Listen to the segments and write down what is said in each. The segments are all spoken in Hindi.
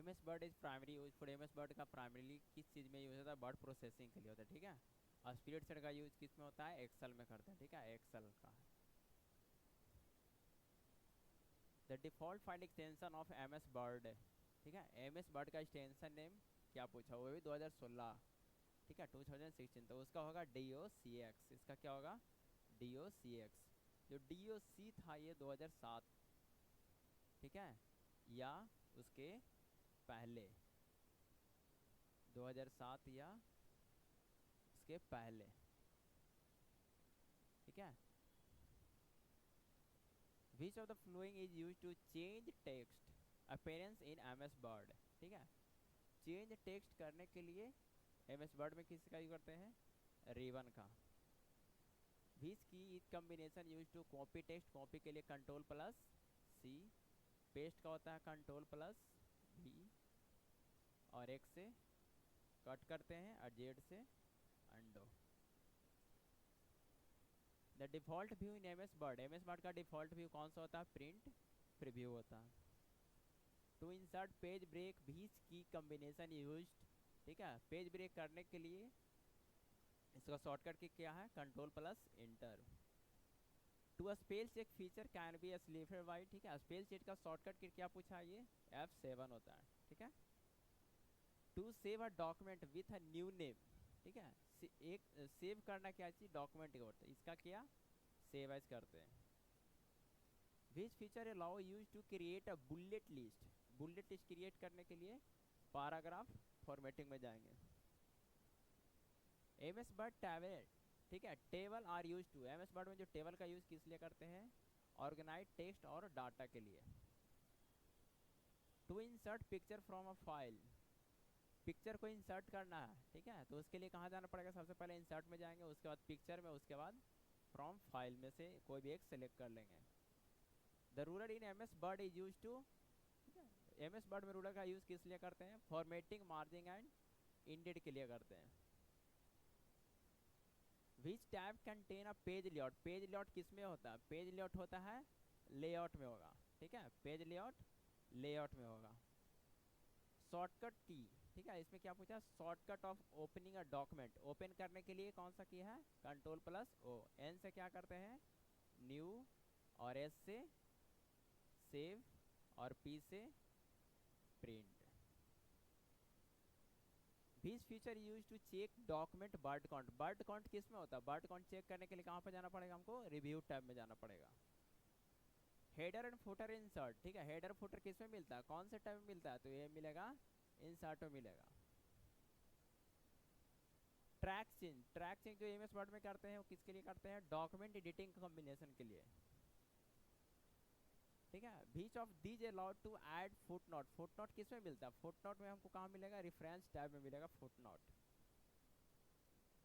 M S Word is primary use for M S Word का प्राइमरीली किस चीज़ में यूज होता है? वर्ड प्रोसेसिंग के लिए होता है, ठीक है। और स्पीड सेट का यूज किस में होता है? एक्सेल में करते हैं, ठीक है, एक्सेल का। The default file extension of M S Word, ठीक है, एम एस वर्ड का एक्सटेंशन नेम क्या पूछा? वो भी 2016, ठीक है, 2016, तो उसका होगा डी ओ सी एक्स। इसका क्या होगा? डी ओ सी एक्स। जो डी ओ सी था ये 2007, ठीक है, या उसके पहले, 2007 या उसके पहले, ठीक है। Which of the following is use to change text appearance in M S Word, ठीक है। चेंज टेक्स्ट करने के लिए एम एस वर्ड में किसका यूज करते हैं? रिबन का। Which key is combination use to copy text, copy के लिए कंट्रोल प्लस सी, पेस्ट का होता है कंट्रोल प्लस भी, और एक से कट करते हैं और जेड से undo. The default view in M S Word, M S Word का डिफॉल्ट व्यू कौन सा होता है? प्रिंट प्रीव्यू होता है। To insert page break which की कॉम्बिनेशन यूज, ठीक है, पेज ब्रेक करने के लिए इसका शॉर्टकट की क्या है? Control plus enter. To spell check feature can be स्लीफर वाइट, ठीक है, स्पेल चेक का शॉर्टकट की क्या पूछा? ये F7 होता है, ठीक है। To save a document with a new name, ठीक है, एक सेव करना क्या चीज? डॉक्यूमेंट को होता है, इसका क्या? सेव एज करते हैं। Which feature allow use to create a bullet list, bullet list create करने के लिए पैराग्राफ फॉर्मेटिंग में जाएंगे। एम एस वर्ड टेबल, ठीक है, table are use to, M S Word में जो टेबल का यूज किस लिए करते हैं? ऑर्गेनाइज टेक्स्ट और डाटा के लिए। To insert picture from a file, picture को इंसर्ट करना है, ठीक है, तो उसके लिए कहाँ जाना पड़ेगा? सबसे पहले इंसर्ट में जाएंगे, उसके बाद पिक्चर में, उसके बाद फ्रॉम फाइल में से कोई भी एक सेलेक्ट कर लेंगे। The ruler in M S Word is use to, ठीक है, एम एस वर्ड में रूलर का यूज किस लिए करते हैं? फॉर्मेटिंग, मार्जिंग एंड इंडेड के लिए करते हैं। विच tab contain a page layout, page layout किस में होता है? पेज लेआउट होता है लेआउट में होगा, ठीक है, पेज लेआउट लेआउट में होगा। शॉर्टकट की, ठीक है, इसमें क्या पूछा? Shortcut of opening a document, open करने के लिए कौन सा की है? Control plus O. एन से क्या करते हैं? न्यू, और एस से सेव, और पी से print. This feature use to check document word count, word count किस में होता है? वर्ड काउंट चेक करने के लिए कहाँ पर जाना पड़ेगा हमको? रिव्यू टैब में जाना पड़ेगा। हेडर एंड फुटर इंसर्ट, ठीक है, हेडर फुटर किस में मिलता है? कौन से टैब में मिलता है? तो ये मिलेगा इंसर्ट में मिलेगा। ट्रैक चेंज, ट्रैक चेंज जो एमएस वर्ड में करते हैं वो किसके लिए करते हैं? डॉक्यूमेंट एडिटिंग कॉम्बिनेशन के लिए, ठीक है। Which of these allowed to add footnote, footnote किस में मिलता है? फुटनोट में हमको कहाँ मिलेगा? रेफरेंस टैब में मिलेगा footnote.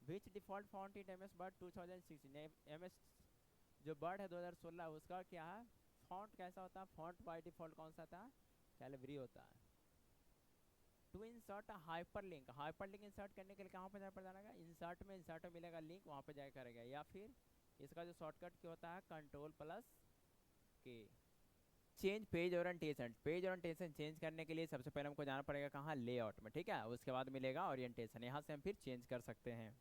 Which default font in MS word 2016, MS जो वर्ड है 2016 उसका क्या है? फॉन्ट कैसा होता है? फॉन्ट बाय डिफॉल्ट कौन सा था? कैलवरी होता है। To insert hyperlink, hyperlink insert करने के लिए कहाँ पर जाना है? इंसर्ट में, इंसर्ट में मिलेगा लिंक, वहाँ पर जाकर करेगा। या फिर इसका जो शॉर्टकट क्या होता है? कंट्रोल प्लस के। Change page orientation, page orientation change करने के लिए सबसे पहले हमको जाना पड़ेगा कहाँ? लेआउट में, ठीक है, उसके बाद मिलेगा ओरिएंटेशन, यहाँ से हम फिर चेंज कर सकते हैं।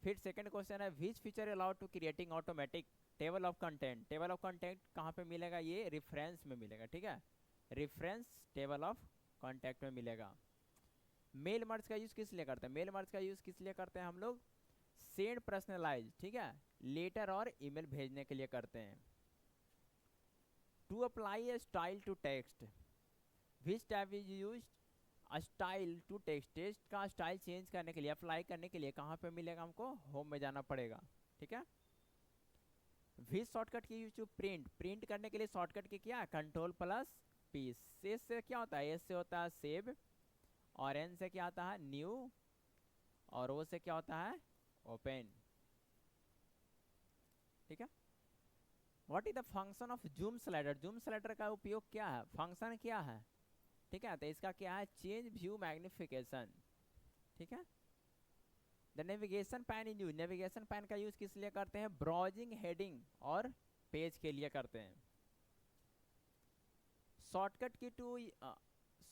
फिर सेकंड क्वेश्चन है which feature allowed to creating automatic table of content, table of content कहाँ पे मिलेगा? ये रेफरेंस में मिलेगा, ठीक है, रेफरेंस टेबल ऑफ कॉन्टैक्ट में मिलेगा। मेल मर्ज का यूज किस लिए करते हैं? मेल मर्ज का यूज किस लिए करते हैं हम लोग? सेंड पर्सनलाइज, ठीक है, लेटर और ईमेल भेजने के लिए करते हैं। To apply a style to text, which tab is use? Style to text, text का स्टाइल चेंज करने के लिए, अप्लाई करने के लिए कहाँ पे मिलेगा हमको? होम में जाना पड़ेगा, ठीक है। विच शॉर्टकट की यूज टू प्रिंट, प्रिंट करने के लिए शॉर्टकट की क्या? Control plus P. एस से क्या होता है? एस से होता है सेव, और एन से क्या आता है? न्यू, और ओ से क्या होता है? ओपन, ठीक है। What is the function of zoom slider, zoom slider का उपयोग क्या है? फंक्शन क्या है, ठीक है, तो इसका क्या है? चेंज व्यू मैग्निफिकेशन, ठीक है। The navigation pan in use, navigation pan का यूज किस लिए करते हैं? ब्राउजिंग, हेडिंग और पेज के लिए करते हैं। शॉर्टकट की टू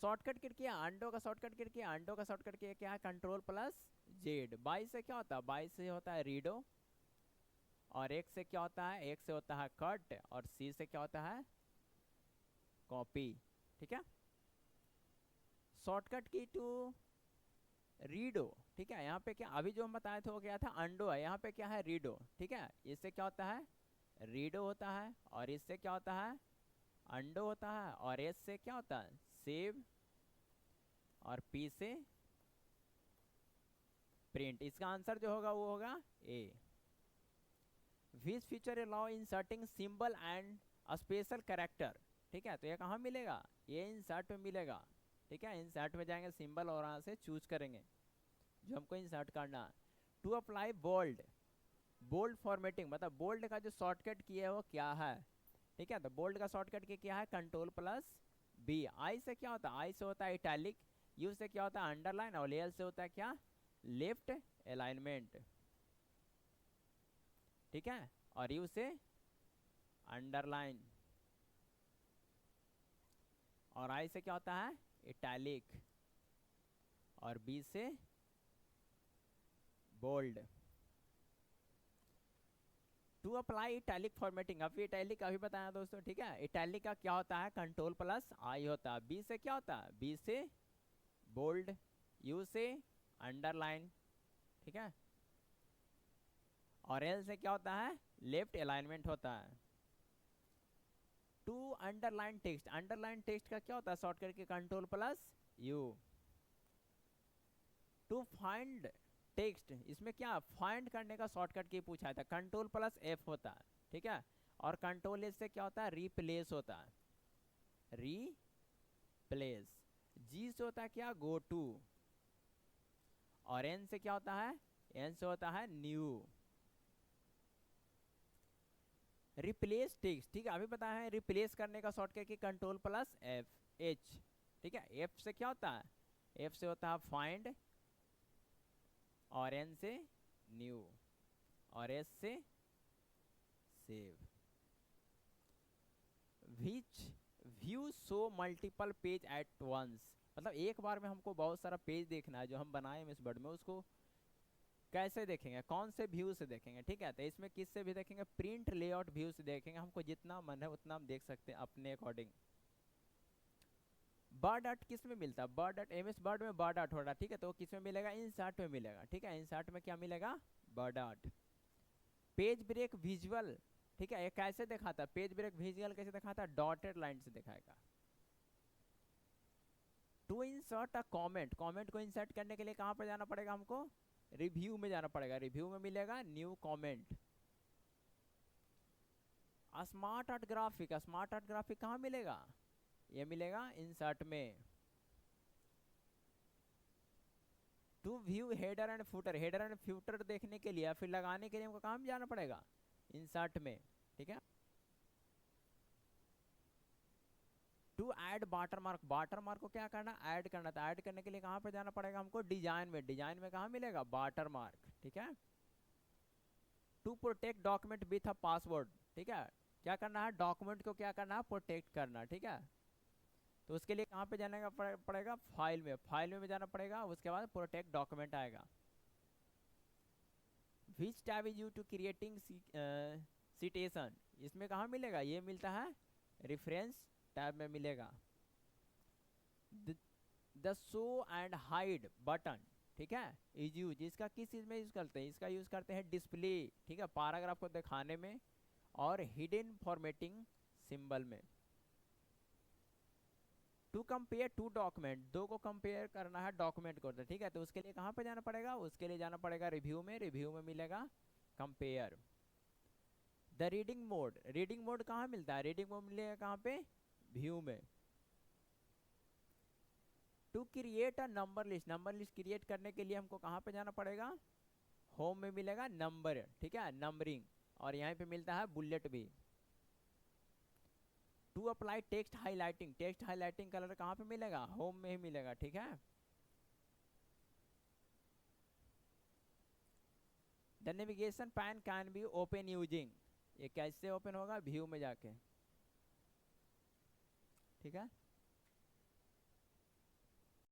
शॉर्टकट की किया अंडो का शॉर्टकट की किया अंडो का शॉर्टकट किया क्या है कंट्रोल प्लस जेड। बाई से क्या होता है बाई से होता है रीडो और एक से क्या होता है एक से होता है कट और सी से क्या होता है कॉपी। ठीक है शॉर्टकट की टू रीडो। ठीक है यहाँ पे क्या अभी जो हम बताए थे वो क्या था अंडो है यहाँ पे क्या है रीडो। ठीक है इससे क्या होता है रीडो होता है और इससे क्या होता है अंडो होता है और एस से क्या होता है सेव और पी से प्रिंट। इसका आंसर जो होगा वो होगा A. Which feature allow inserting symbol and special character. ठीक है तो ये कहाँ मिलेगा ये इंसर्ट में मिलेगा। ठीक है इंसर्ट में जाएंगे सिंबल और यहाँ से चूज करेंगे जो हमको इंसर्ट करना है। To apply bold bold formatting मतलब बोल्ड का जो शॉर्टकट की है वो क्या है। ठीक है तो बोल्ड का शॉर्टकट की क्या है कंट्रोल प्लस बी। आई से क्या होता है आई से होता है इटैलिक यू से क्या होता है अंडरलाइन और एल से होता है क्या लेफ्ट अलाइनमेंट। ठीक है और यू से अंडरलाइन और आई से क्या होता है इटैलिक और बी से bold. To apply italic formatting अभी इटैलिक अभी बताया दोस्तों। ठीक है इटैलिक का क्या होता है कंट्रोल प्लस आई होता है। बी से क्या होता है बी से बोल्ड यू से अंडरलाइन। ठीक है और एल से क्या होता है लेफ्ट अलाइनमेंट होता है। टू अंडरलाइन टेक्स्ट का क्या होता है शॉर्टकट के control plus U. To find text इसमें क्या फाइंड करने का शॉर्टकट की पूछा था कंट्रोल प्लस एफ होता है। ठीक है और कंट्रोल एस से क्या होता है रिप्लेस होता है रिप्लेस। जी से होता है क्या गो टू और एन से क्या होता है एन से होता है न्यू। रिप्लेस टेक्स्ट ठीक है अभी पता है रिप्लेस करने का शॉर्टकट की कंट्रोल प्लस एफ एच। ठीक है एफ से क्या होता है एफ से होता है फाइंड और एन से न्यू और एस से save. Which view show multiple page at once मतलब एक बार में हमको बहुत सारा पेज देखना है जो हम बनाए इस वर्ड में उसको कैसे देखेंगे कौन से व्यू से देखेंगे। ठीक है तो इसमें किस से भी देखेंगे प्रिंट लेआउट व्यू से देखेंगे हमको जितना मन है उतना हम देख सकते हैं अपने अकॉर्डिंग। बर्ड आर्ट किस में मिलता है बर्ड आर्ट एमएस वर्ड में बर्ड आर्ट हो रहा है। ठीक है तो किस में मिलेगा इंसर्ट में मिलेगा। ठीक है इंसर्ट में क्या मिलेगा word art. Page break visual ठीक है ये कैसे दिखाता है पेज ब्रेक विजुअल कैसे दिखाता है डॉटेड लाइन से दिखाएगा। To insert a comment comment को इंसर्ट करने के लिए कहाँ पर जाना पड़ेगा हमको रिव्यू में जाना पड़ेगा। रिव्यू में मिलेगा new comment. Smart art graphic कहाँ मिलेगा ये मिलेगा इंसर्ट में। To view header and footer देखने के लिए फिर लगाने के लिए हमको कहाँ जाना पड़ेगा इंसर्ट में। ठीक है टू ऐड वाटरमार्क को क्या करना ऐड करना था ऐड करने के लिए कहाँ पे जाना पड़ेगा हमको डिजाइन में कहाँ मिलेगा वाटरमार्क। ठीक है to protect document with a password. ठीक है क्या करना है डॉक्यूमेंट को क्या करना है प्रोटेक्ट करना। ठीक है तो उसके लिए कहाँ पे जाने का पड़ेगा फाइल में जाना पड़ेगा उसके बाद प्रोटेक्ट डॉक्यूमेंट आएगा। Which tab is you to creating citation इसमें कहाँ मिलेगा ये मिलता है रेफरेंस टैब में मिलेगा। The show and hide button ठीक है इज यूज इसका किस चीज में यूज करते हैं इसका यूज करते हैं डिस्प्ले। ठीक है पैराग्राफ को दिखाने में और हिडन फॉर्मेटिंग सिंबल में। टू कंपेयर टू डॉक्यूमेंट दो को कंपेयर करना है डॉक्यूमेंट को। ठीक है तो उसके लिए कहाँ पे जाना पड़ेगा उसके लिए जाना पड़ेगा रिव्यू में मिलेगा कंपेयर। द रीडिंग मोड कहाँ मिलता है रीडिंग मोड मिलेगा कहाँ पे व्यू में। To create a number list create करने के लिए हमको कहाँ पे जाना पड़ेगा होम में मिलेगा नंबर। ठीक है नंबरिंग और यहाँ पे मिलता है बुलेट भी। To apply text highlighting colour कहाँ पे मिलेगा होम में ही मिलेगा। ठीक है the navigation pane can be open using ये कैसे ओपन होगा व्यू में जाके। ठीक है